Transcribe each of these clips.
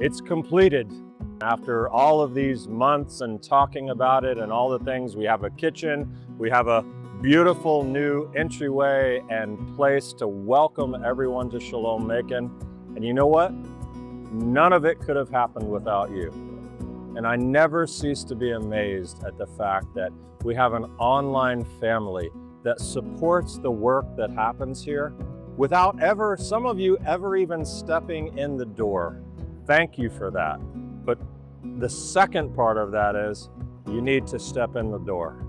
It's completed. After all of these months and talking about it and all the things, we have a kitchen, we have a beautiful new entryway and place to welcome everyone to Shalom Macon. And you know what? None of it could have happened without you. And I never cease to be amazed at the fact that we have an online family that supports the work that happens here without some of you ever even stepping in the door. Thank you for that. But the second part of that is you need to step in the door.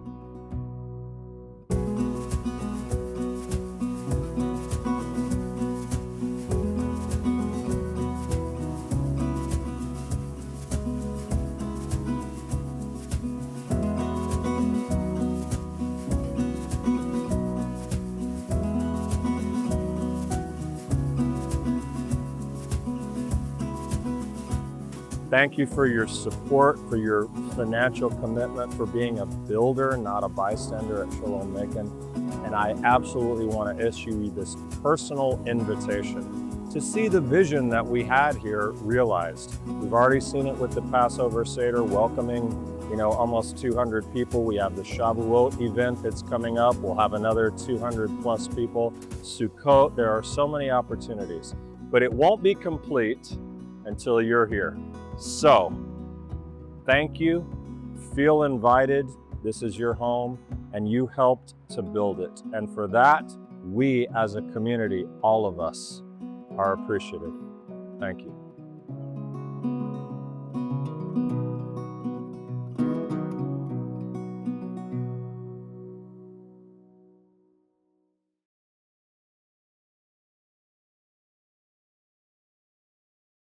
Thank you for your support, for your financial commitment, for being a builder, not a bystander at Shalom Macon. And I absolutely want to issue you this personal invitation to see the vision that we had here realized. We've already seen it with the Passover Seder, welcoming, almost 200 people. We have the Shavuot event that's coming up. We'll have another 200 plus people. Sukkot, there are so many opportunities, but it won't be complete until you're here. So, thank you, feel invited, this is your home, and you helped to build it. And for that, we as a community, all of us, are appreciative. Thank you.